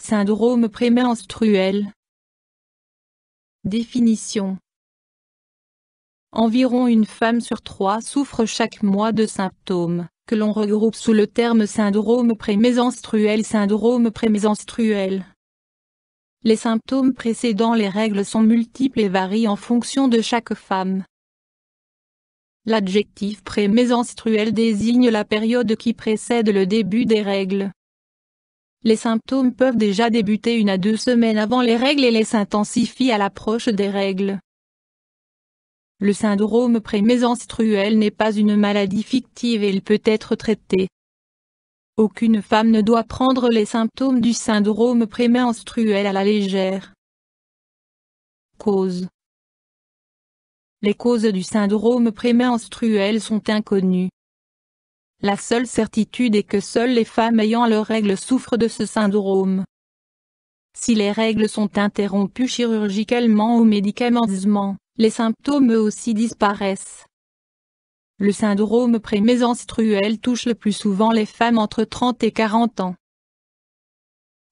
Syndrome prémenstruel. Définition. Environ une femme sur 3 souffre chaque mois de symptômes, que l'on regroupe sous le terme syndrome prémenstruel. Syndrome prémenstruel. Les symptômes précédant les règles sont multiples et varient en fonction de chaque femme. L'adjectif prémenstruel désigne la période qui précède le début des règles. Les symptômes peuvent déjà débuter 1 à 2 semaines avant les règles et s'intensifient à l'approche des règles. Le syndrome prémenstruel n'est pas une maladie fictive et il peut être traité. Aucune femme ne doit prendre les symptômes du syndrome prémenstruel à la légère. Causes. Les causes du syndrome prémenstruel sont inconnues. La seule certitude est que seules les femmes ayant leurs règles souffrent de ce syndrome. Si les règles sont interrompues chirurgicalement ou médicamenteusement, les symptômes eux aussi disparaissent. Le syndrome prémenstruel touche le plus souvent les femmes entre 30 et 40 ans.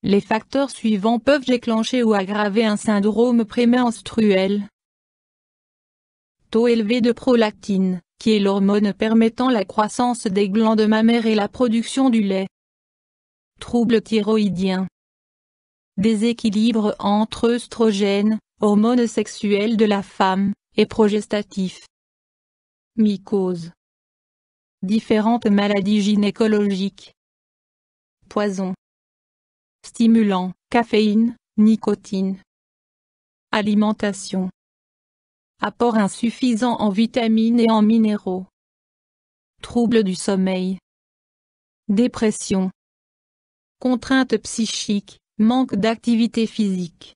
Les facteurs suivants peuvent déclencher ou aggraver un syndrome prémenstruel. Taux élevé de prolactine, qui est l'hormone permettant la croissance des glandes mammaires et la production du lait. Troubles thyroïdiens. Déséquilibre entre œstrogène, hormone sexuelle de la femme, et progestatif. Mycose. Différentes maladies gynécologiques. Poison. Stimulants, caféine, nicotine. Alimentation. Apport insuffisant en vitamines et en minéraux. Troubles du sommeil. Dépression. Contraintes psychiques, manque d'activité physique.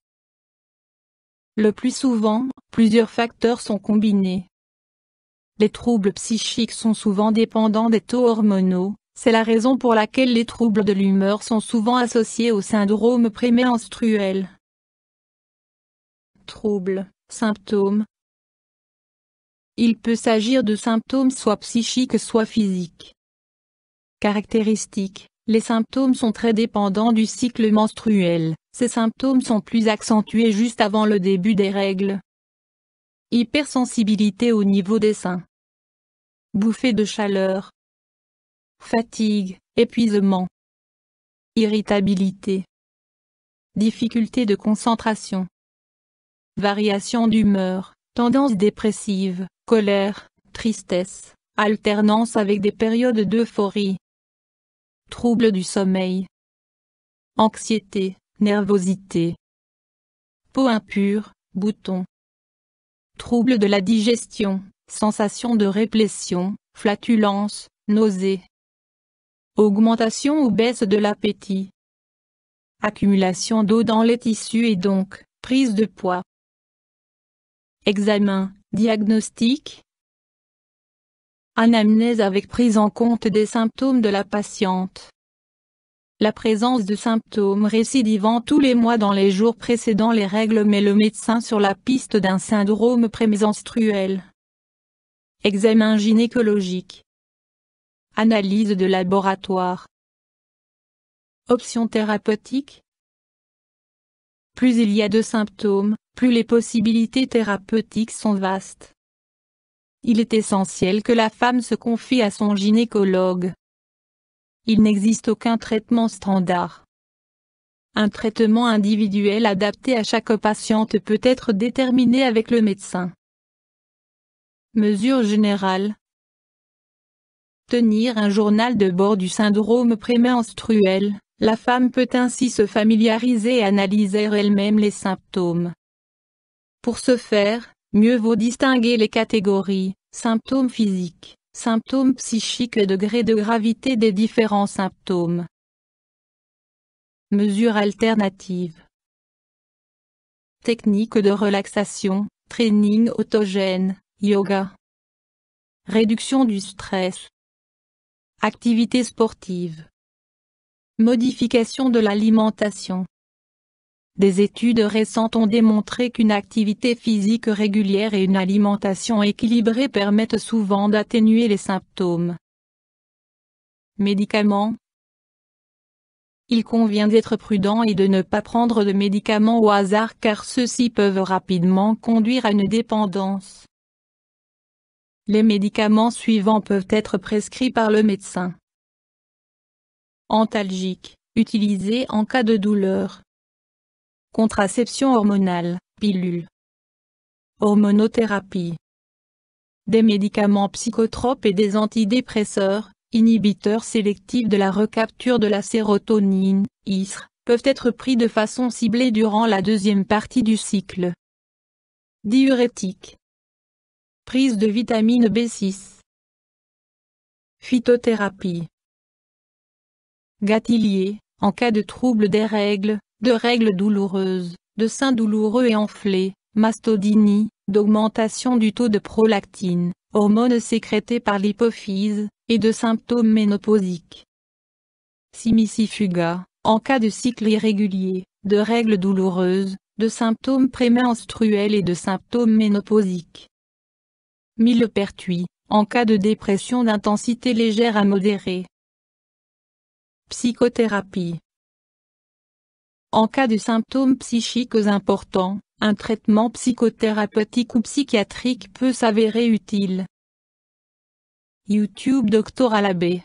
Le plus souvent, plusieurs facteurs sont combinés. Les troubles psychiques sont souvent dépendants des taux hormonaux, c'est la raison pour laquelle les troubles de l'humeur sont souvent associés au syndrome prémenstruel. Troubles, symptômes. Il peut s'agir de symptômes soit psychiques soit physiques. Caractéristiques. Les symptômes sont très dépendants du cycle menstruel, ces symptômes sont plus accentués juste avant le début des règles. Hypersensibilité au niveau des seins. Bouffées de chaleur. Fatigue, épuisement. Irritabilité. Difficulté de concentration. Variation d'humeur, tendance dépressive, colère, tristesse, alternance avec des périodes d'euphorie. Troubles du sommeil. Anxiété, nervosité. Peau impure, boutons. Troubles de la digestion, sensation de réplétion, flatulence, nausées. Augmentation ou baisse de l'appétit. Accumulation d'eau dans les tissus et donc, prise de poids. Examen, diagnostic. Anamnèse avec prise en compte des symptômes de la patiente. La présence de symptômes récidivants tous les mois dans les jours précédant les règles met le médecin sur la piste d'un syndrome prémenstruel. Examen gynécologique. Analyse de laboratoire. Options thérapeutiques. Plus il y a de symptômes, plus les possibilités thérapeutiques sont vastes. Il est essentiel que la femme se confie à son gynécologue. Il n'existe aucun traitement standard. Un traitement individuel adapté à chaque patiente peut être déterminé avec le médecin. Mesures générales. Tenir un journal de bord du syndrome prémenstruel, la femme peut ainsi se familiariser et analyser elle-même les symptômes. Pour ce faire, mieux vaut distinguer les catégories, symptômes physiques, symptômes psychiques et degré de gravité des différents symptômes. Mesures alternatives. Techniques de relaxation, training autogène, yoga. Réduction du stress. Activités sportives. Modification de l'alimentation. Des études récentes ont démontré qu'une activité physique régulière et une alimentation équilibrée permettent souvent d'atténuer les symptômes. Médicaments. Il convient d'être prudent et de ne pas prendre de médicaments au hasard car ceux-ci peuvent rapidement conduire à une dépendance. Les médicaments suivants peuvent être prescrits par le médecin. Antalgique, utilisé en cas de douleur. Contraception hormonale, pilule. Hormonothérapie. Des médicaments psychotropes et des antidépresseurs, inhibiteurs sélectifs de la recapture de la sérotonine, ISR, peuvent être pris de façon ciblée durant la deuxième partie du cycle. Diurétique. Prise de vitamine B6. Phytothérapie. Gâtillier, en cas de trouble des règles, de règles douloureuses, de seins douloureux et enflés, mastodynie, d'augmentation du taux de prolactine, hormone sécrétée par l'hypophyse, et de symptômes ménopausiques. Simicifuga, en cas de cycle irrégulier, de règles douloureuses, de symptômes prémenstruels et de symptômes ménopausiques. Millepertuis, en cas de dépression d'intensité légère à modérée. Psychothérapie. En cas de symptômes psychiques importants, un traitement psychothérapeutique ou psychiatrique peut s'avérer utile. YouTube Dr Alabé.